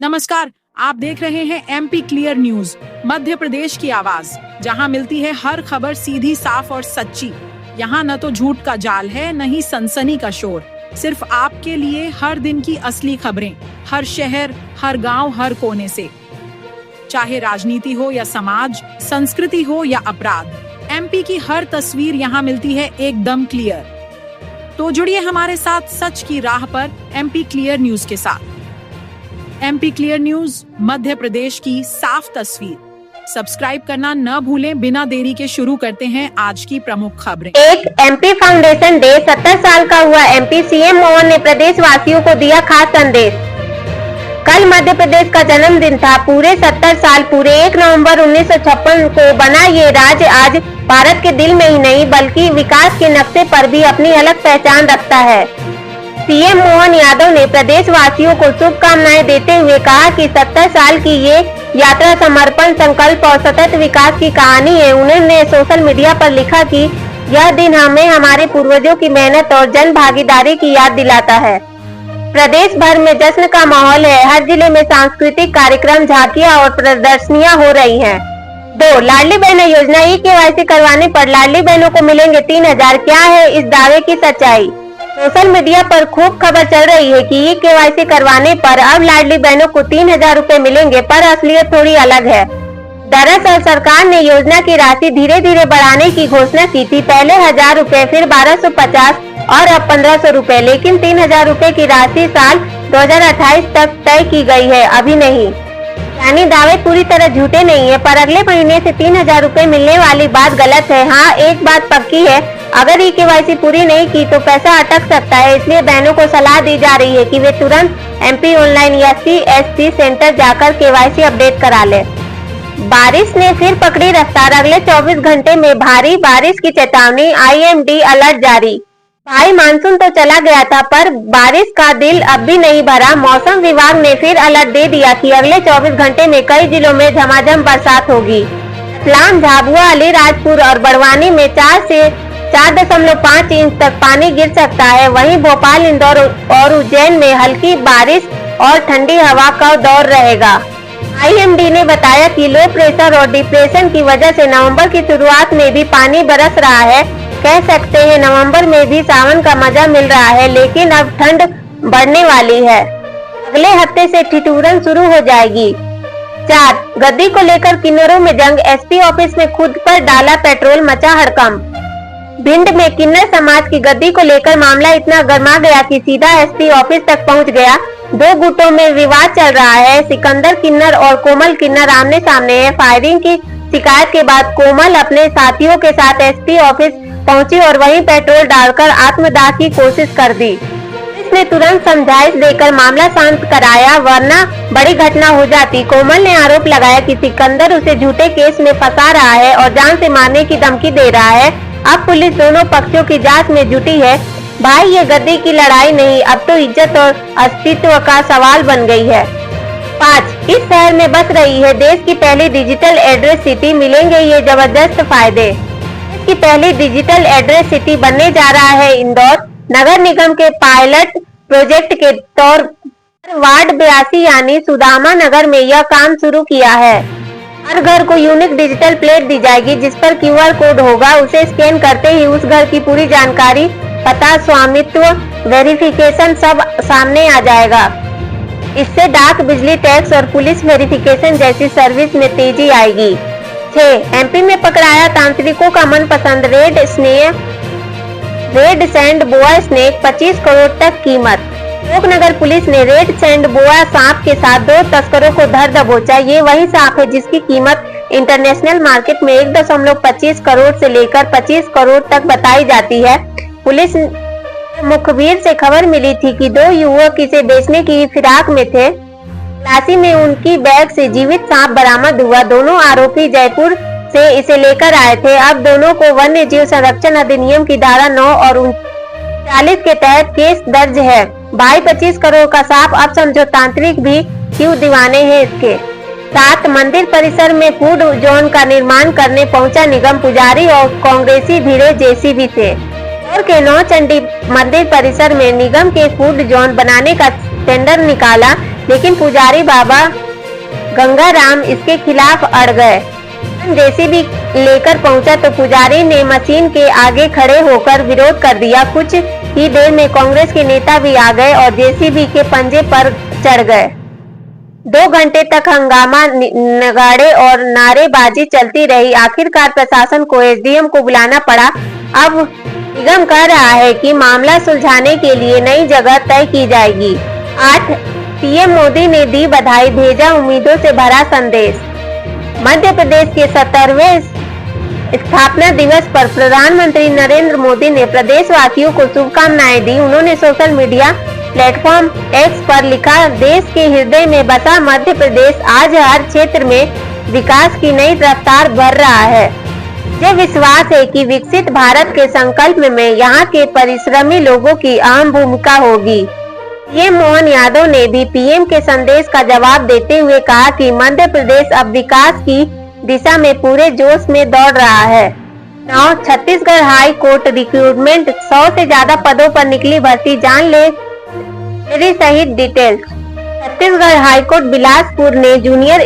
नमस्कार, आप देख रहे हैं MP clear news, Madhya Pradesh की आवाज, जहां मिलती है हर खबर सीधी, साफ और सच्ची। यहां न तो झूठ का जाल है, न ही सनसनी का शोर। सिर्फ आपके लिए हर दिन की असली खबरें, हर शहर, हर गांव, हर कोने से। चाहे राजनीति हो या समाज, संस्कृति हो या अपराध, एमपी की हर तस्वीर यहां मिलती है एकदम क्लियर। तो जुड़िए हमारे साथ सच की राह पर एमपी क्लियर न्यूज के साथ। MP clear news, Madhya Pradesh की साफ तस्वीर। सब्सक्राइब करना न भूलें। बिना देरी के शुरू करते हैं आज की प्रमुख खबरें। एक एमपी फाउंडेशन डे। 70 साल का हुआ एमपी। सीएम मोहन ने प्रदेश वासियों को दिया खास संदेश। कल मध्य प्रदेश का जन्मदिन था। पूरे 70 साल पूरे 1 नवंबर 1956 को बना ये राज्य आज भारत के दिल में ही नहीं बल्कि विकास के नक्शे पर भी अपनी अलग पहचान रखता है। सीएम मोहन यादव ने प्रदेश वासियों को शुभकामनाएं देते हुए कहा कि 70 साल की ये यात्रा समर्पण, संकल्प और सतत विकास की कहानी है। उन्होंने सोशल मीडिया पर लिखा कि यह दिन हमें हमारे पूर्वजों की मेहनत और जन भागीदारी की याद दिलाता है। प्रदेश भर में जश्न का माहौल है। हर जिले में सांस्कृतिक कार्यक्रम, झांकियां और प्रदर्शनियां हो रही हैं। 2. लाडली बहना योजना। ई-केवाईसी करवाने पर लाडली बहनों को मिलेंगे 3000। क्या है इस दावे की सच्चाई? सोशल मीडिया पर खूब खबर चल रही है कि ई-केवाईसी करवाने पर अब लाडली बहनों को 3000 रुपए मिलेंगे, पर असलियत थोड़ी अलग है। दरअसल सरकार ने योजना की राशि धीरे धीरे बढ़ाने की घोषणा की थी। पहले 1000 रुपए, फिर 1250 और अब 1500 रुपए, लेकिन 3000 रुपए की राशि साल 2028 तक तय की गई है, अभी नहीं। यानी दावे पूरी तरह झूठे नहीं है, पर अगले महीने से 3000 रुपए मिलने वाली बात गलत है। हाँ, एक बात पक्की है, अगर ई-केवाईसी पूरी नहीं की तो पैसा अटक सकता है। इसलिए बहनों को सलाह दी जा रही है कि वे तुरंत एमपी ऑनलाइन या सीएससी सेंटर जाकर केवाईसी अपडेट करा ले। बारिश ने फिर पकड़ी रफ्तार। अगले 24 घंटे में भारी बारिश की चेतावनी, आईएमडी अलर्ट जारी। भाई मानसून तो चला गया था, पर बारिश का दिल अब भी नहीं भरा। मौसम विभाग ने फिर अलर्ट दे दिया कि अगले 24 घंटे में कई जिलों में झमाझम बरसात होगी। रतलाम, झाबुआ, अलीराजपुर और बड़वानी में 4 से 4.5 इंच तक पानी गिर सकता है। वहीं भोपाल, इंदौर और उज्जैन में हल्की बारिश और ठंडी हवा का दौर रहेगा। आईएमडी ने बताया कि लो प्रेशर और डिप्रेशन की वजह से नवंबर की शुरुआत में भी पानी बरस रहा है। कह सकते हैं नवंबर में भी सावन का मजा मिल रहा है, लेकिन अब ठंड बढ़ने वाली है। अगले हफ्ते से ठिठुरन शुरू हो जाएगी। 4. गद्दी को लेकर किन्नरों में जंग। एसपी ऑफिस में खुद पर डाला पेट्रोल, मचा हड़कंप। भिंड में किन्नर समाज की गद्दी को लेकर मामला इतना गर्मा गया कि सीधा एसपी ऑफिस तक पहुंच गया। 2 गुटों में विवाद चल रहा है। सिकंदर किन्नर और कोमल किन्नर आमने सामने हैं। फायरिंग की शिकायत के बाद कोमल अपने साथियों के साथ एसपी ऑफिस पहुंची और वहीं पेट्रोल डालकर आत्मदाह की कोशिश कर दी। इसने तुरंत समझाइश देकर मामला शांत कराया, वरना बड़ी घटना हो जाती। कोमल ने आरोप लगाया कि सिकंदर उसे झूठे केस में फंसा रहा है और जान से मारने की धमकी दे रहा है। अब पुलिस दोनों पक्षों की जांच में जुटी है। भाई, ये गद्दी की लड़ाई नहीं, अब तो इज्जत और अस्तित्व का सवाल बन गई है। 5. इस शहर में बस रही है देश की पहली डिजिटल एड्रेस सिटी। मिलेंगे ये जबरदस्त फायदे। देश की पहली डिजिटल एड्रेस सिटी बनने जा रहा है इंदौर। नगर निगम के पायलट प्रोजेक्ट के तौर पर वार्ड 82 यानी सुदामा नगर में यह काम शुरू किया है। हर घर को यूनिक डिजिटल प्लेट दी जाएगी, जिस पर QR कोड होगा। उसे स्कैन करते ही उस घर की पूरी जानकारी, पता, स्वामित्व, वेरिफिकेशन सब सामने आ जाएगा। इससे डाक, बिजली टैक्स और पुलिस वेरिफिकेशन जैसी सर्विस में तेजी आएगी। 6. एमपी में पकड़ाया तांत्रिकों का मनपसंद रेड सैंड बोआ स्नेक। 25 करोड़ तक कीमत। अशोकनगर पुलिस ने रेड सैंड बोआ सांप के साथ 2 तस्करों को धर दबोचा। ये वही सांप है जिसकी कीमत इंटरनेशनल मार्केट में 1.25 करोड़ से लेकर 25 करोड़ तक बताई जाती है। पुलिस मुखबिर से खबर मिली थी कि 2 युवक इसे बेचने की फिराक में थे। तलाशी में उनकी बैग से जीवित सांप बरामद हुआ। दोनों आरोपी जयपुर से इसे लेकर आए थे। अब दोनों को वन्य जीव संरक्षण अधिनियम की धारा 9 और 39 के तहत केस दर्ज है। भाई, 25 करोड़ का सांप, अब समझो तांत्रिक भी क्यों दीवाने हैं इसके। 7. मंदिर परिसर में फूड जोन का निर्माण करने पहुंचा निगम। पुजारी और कांग्रेसी भिड़े जेसीबी से। इंदौर के नौचंडी मंदिर परिसर में निगम के फूड जोन बनाने का टेंडर निकाला। लेकिन पुजारी बाबा गंगाराम इसके खिलाफ अड़ गए। जेसीबी लेकर पहुंचा तो पुजारी ने मशीन के आगे खड़े होकर विरोध कर दिया। कुछ ही देर में कांग्रेस के नेता भी आ गए और जेसीबी के पंजे पर चढ़ गए। 2 घंटे तक हंगामा, नगाड़े और नारेबाजी चलती रही। आखिरकार प्रशासन को एसडीएम को बुलाना पड़ा। अब निगम कह रहा है कि मामला सुलझाने के लिए नई जगह तय की जाएगी। 8 पीएम मोदी ने दी बधाई, भेजा उम्मीदों से भरा संदेश। मध्य प्रदेश के 70वें स्थापना दिवस पर प्रधानमंत्री नरेंद्र मोदी ने प्रदेशवासियों को शुभकामनाएं दी। उन्होंने सोशल मीडिया प्लेटफॉर्म एक्स पर लिखा, देश के हृदय में बसा मध्य प्रदेश आज हर क्षेत्र में विकास की नई रफ्तार भर रहा है। मुझे विश्वास है कि विकसित भारत के संकल्प में यहाँ के परिश्रमी लोगों की अहम भूमिका होगी। पीएम मोहन यादव ने भी पीएम के संदेश का जवाब देते हुए कहा कि मध्य प्रदेश अब विकास की दिशा में पूरे जोश में दौड़ रहा है। छत्तीसगढ़ हाई कोर्ट रिक्रूटमेंट, 100 से ज्यादा पदों पर निकली भर्ती, जान ले मेरी सहित डिटेल्स। छत्तीसगढ़ हाईकोर्ट बिलासपुर ने जूनियर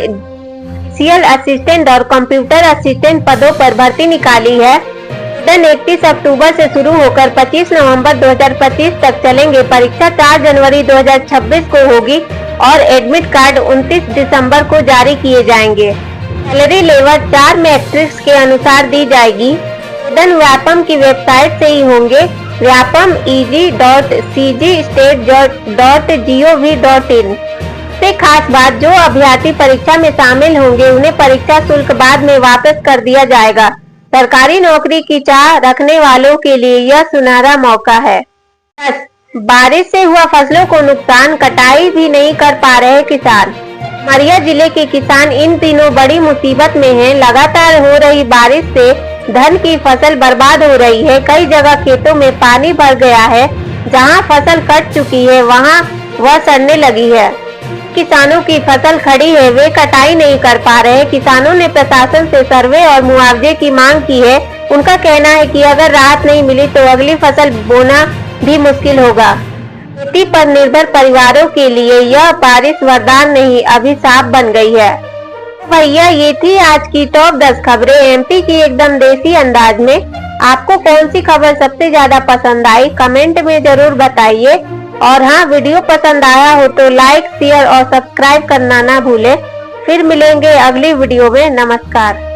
सीएल असिस्टेंट और कंप्यूटर असिस्टेंट पदों पर भर्ती निकाली है। आवेदन 31 अक्टूबर से शुरू होकर 25 नवंबर 2025 तक चलेंगे। परीक्षा 4 जनवरी 2026 को होगी और एडमिट कार्ड 29 दिसंबर को जारी किए जाएंगे। सैलरी लेवल 4 मैट्रिक्स के अनुसार दी जाएगी। आवेदन व्यापम की वेबसाइट से ही होंगे, व्यापम eg.cgstate.gov.in। से खास बात, जो अभ्यर्थी परीक्षा में शामिल होंगे उन्हें परीक्षा शुल्क बाद में वापस कर दिया जाएगा। सरकारी नौकरी की चाह रखने वालों के लिए यह सुनहरा मौका है। बारिश से हुआ फसलों को नुकसान, कटाई भी नहीं कर पा रहे किसान। उमरिया जिले के किसान इन दिनों बड़ी मुसीबत में हैं। लगातार हो रही बारिश से धान की फसल बर्बाद हो रही है। कई जगह खेतों में पानी भर गया है। जहां फसल कट चुकी है वहां वह सड़ने लगी है। किसानों की फसल खड़ी है, वे कटाई नहीं कर पा रहे। किसानों ने प्रशासन से सर्वे और मुआवजे की मांग की है। उनका कहना है कि अगर राहत नहीं मिली तो अगली फसल बोना भी मुश्किल होगा। खेती पर निर्भर परिवारों के लिए यह बारिश वरदान नहीं, अभिशाप बन गई है। भैया, ये थी आज की टॉप 10 खबरें एमपी की एकदम देसी अंदाज में। आपको कौन सी खबर सबसे ज्यादा पसंद आई, कमेंट में जरूर बताइए। और हाँ, वीडियो पसंद आया हो तो लाइक, शेयर और सब्सक्राइब करना ना भूलें। फिर मिलेंगे अगली वीडियो में। नमस्कार।